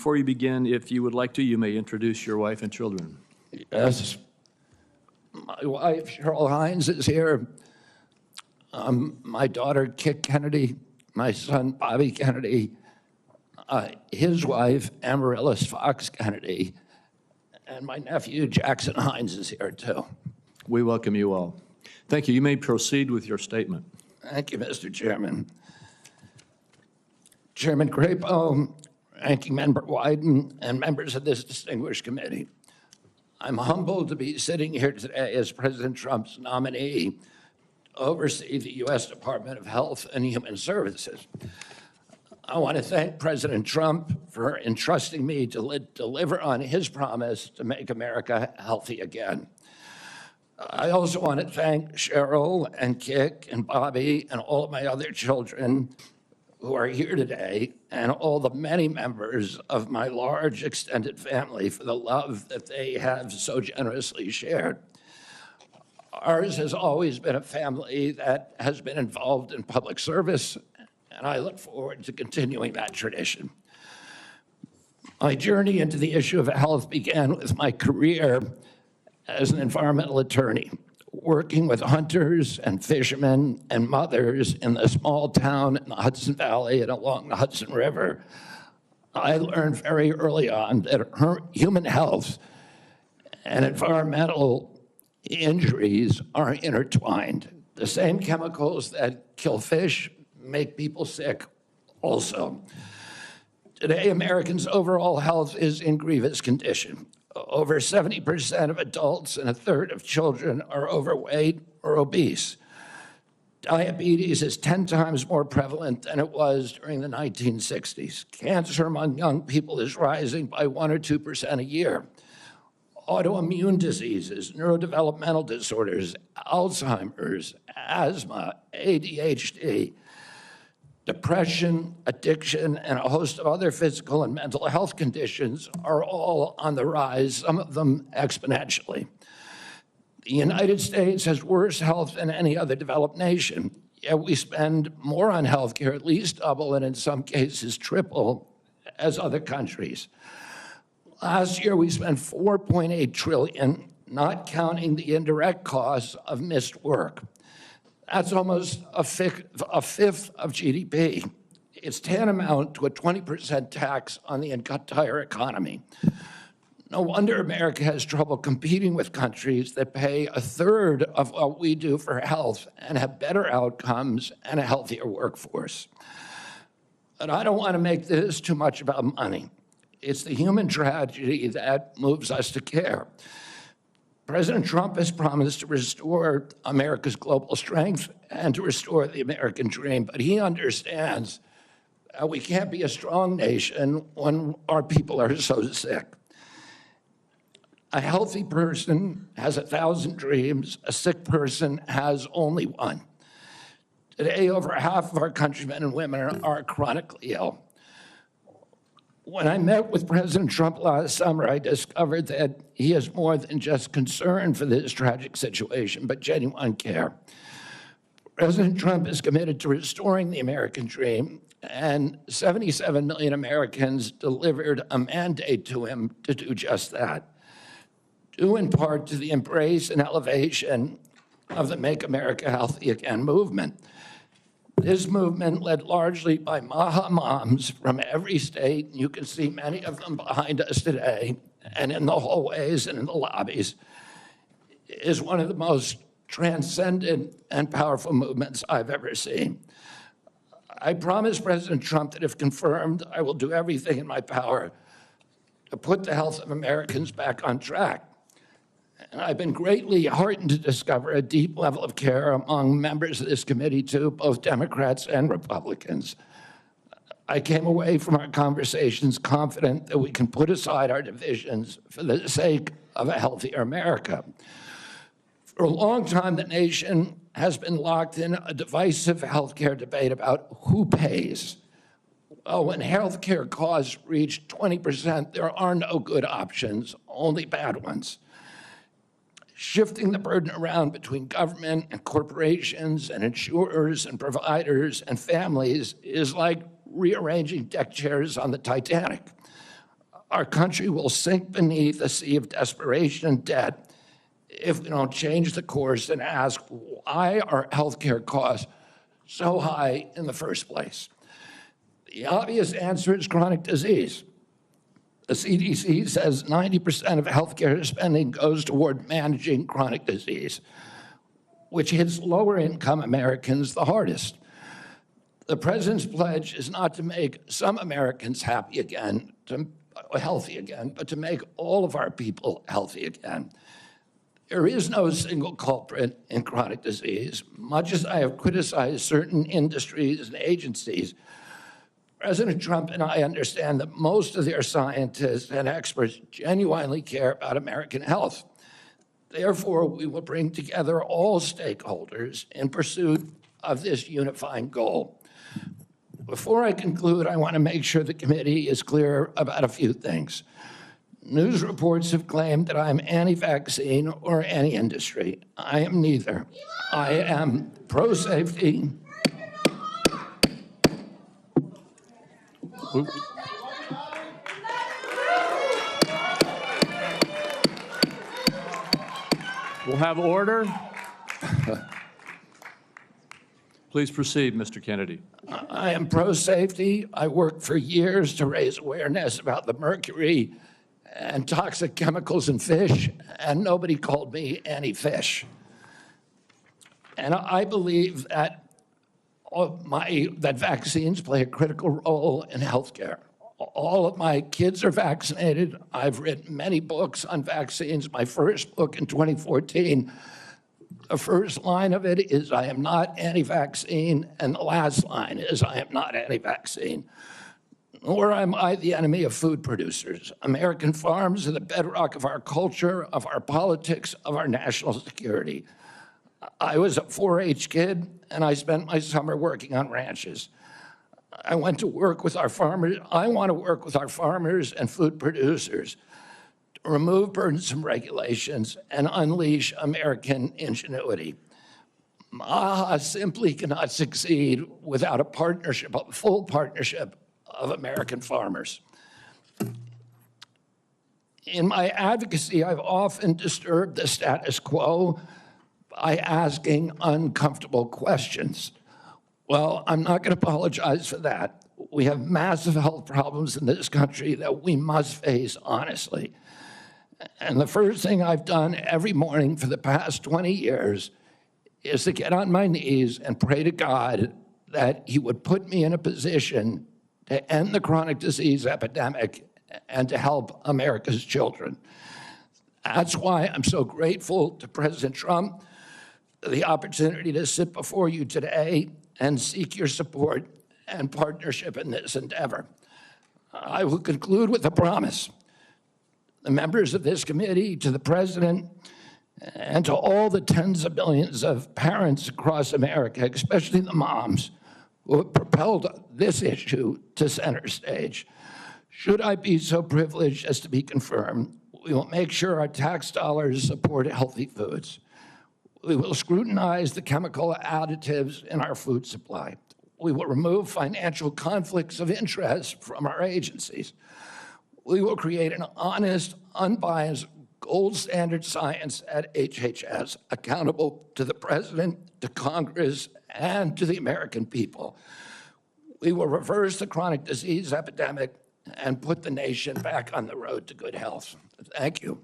before you begin, if you would like to, you may introduce your wife and children. Yes. My wife, Cheryl Hines, is here. My daughter, Kit Kennedy, my son, Bobby Kennedy, his wife, Amaryllis Fox Kennedy, and my nephew, Jackson Hines, is here too. We welcome you all. Thank you. You may proceed with your statement. Thank you, Mr. Chairman. Chairman Crapo, Ranking Member Wyden, and members of this distinguished committee. I'm humbled to be sitting here today as President Trump's nominee to oversee the U.S. Department of Health and Human Services. I want to thank President Trump for entrusting me to deliver on his promise to make America healthy again. I also want to thank Cheryl and Kik and Bobby and all of my other children who are here today, and all the many members of my large extended family for the love that they have so generously shared. Ours has always been a family that has been involved in public service, and I look forward to continuing that tradition. My journey into the issue of health began with my career as an environmental attorney, working with hunters and fishermen and mothers in the small town in the Hudson Valley and along the Hudson River. I learned very early on that human health and environmental injuries are intertwined. The same chemicals that kill fish make people sick also. Today, Americans' overall health is in grievous condition. Over 70% of adults and a third of children are overweight or obese. Diabetes is 10 times more prevalent than it was during the 1960s. Cancer among young people is rising by 1 or 2% a year. Autoimmune diseases, neurodevelopmental disorders, Alzheimer's, asthma, ADHD, depression, addiction, and a host of other physical and mental health conditions are all on the rise, some of them exponentially. The United States has worse health than any other developed nation, yet we spend more on health care, at least double, and in some cases triple, as other countries. Last year, we spent $4.8 trillion, not counting the indirect costs of missed work. That's almost a fifth of GDP. It's tantamount to a 20% tax on the entire economy. No wonder America has trouble competing with countries that pay a third of what we do for health and have better outcomes and a healthier workforce. But I don't want to make this too much about money. It's the human tragedy that moves us to care. President Trump has promised to restore America's global strength and to restore the American dream, but he understands we can't be a strong nation when our people are so sick. A healthy person has 1,000 dreams. A sick person has only one. Today, over half of our countrymen and women are chronically ill. When I met with President Trump last summer, I discovered that he is more than just concern for this tragic situation, but genuine care. President Trump is committed to restoring the American dream, and 77 million Americans delivered a mandate to him to do just that, due in part to the embrace and elevation of the Make America Healthy Again movement. This movement, led largely by MAHA moms from every state, you can see many of them behind us today, and in the hallways and in the lobbies, is one of the most transcendent and powerful movements I've ever seen. I promise President Trump that if confirmed, I will do everything in my power to put the health of Americans back on track. And I've been greatly heartened to discover a deep level of care among members of this committee, too, both Democrats and Republicans. I came away from our conversations confident that we can put aside our divisions for the sake of a healthier America. For a long time, the nation has been locked in a divisive healthcare debate about who pays. Well, when healthcare costs reach 20%, there are no good options, only bad ones. Shifting the burden around between government and corporations and insurers and providers and families is like rearranging deck chairs on the Titanic. Our country will sink beneath a sea of desperation and debt if we don't change the course and ask why are healthcare costs so high in the first place. The obvious answer is chronic disease. The CDC says 90% of healthcare spending goes toward managing chronic disease, which hits lower income Americans the hardest. The president's pledge is not to make some Americans healthy again, but to make all of our people healthy again. There is no single culprit in chronic disease. Much as I have criticized certain industries and agencies, President Trump and I understand that most of their scientists and experts genuinely care about American health. Therefore, we will bring together all stakeholders in pursuit of this unifying goal. Before I conclude, I want to make sure the committee is clear about a few things. News reports have claimed that I'm anti-vaccine or anti-industry. I am neither. I am pro-safety. We'll have order. Please proceed, Mr. Kennedy. I am pro-safety. I worked for years to raise awareness about the mercury and toxic chemicals in fish, and nobody called me anti-fish. And I believe that that vaccines play a critical role in healthcare. All of my kids are vaccinated. I've written many books on vaccines. My first book in 2014, the first line of it is, I am not anti-vaccine, and the last line is, I am not anti-vaccine. Nor am I the enemy of food producers. American farms are the bedrock of our culture, of our politics, of our national security. I was a 4-H kid, and I spent my summer working on ranches. I went to work with our farmers. I want to work with our farmers and food producers to remove burdensome regulations and unleash American ingenuity. MAHA simply cannot succeed without a partnership, a full partnership of American farmers. In my advocacy, I've often disturbed the status quo by asking uncomfortable questions. Well, I'm not going to apologize for that. We have massive health problems in this country that we must face honestly. And the first thing I've done every morning for the past 20 years is to get on my knees and pray to God that he would put me in a position to end the chronic disease epidemic and to help America's children. That's why I'm so grateful to President Trump for the opportunity to sit before you today and seek your support and partnership in this endeavor. I will conclude with a promise. The members of this committee, to the president, and to all the tens of millions of parents across America, especially the moms, who have propelled this issue to center stage. Should I be so privileged as to be confirmed, we will make sure our tax dollars support healthy foods. We will scrutinize the chemical additives in our food supply. We will remove financial conflicts of interest from our agencies. We will create an honest, unbiased, gold standard science at HHS, accountable to the president, to Congress, and to the American people. We will reverse the chronic disease epidemic and put the nation back on the road to good health. Thank you.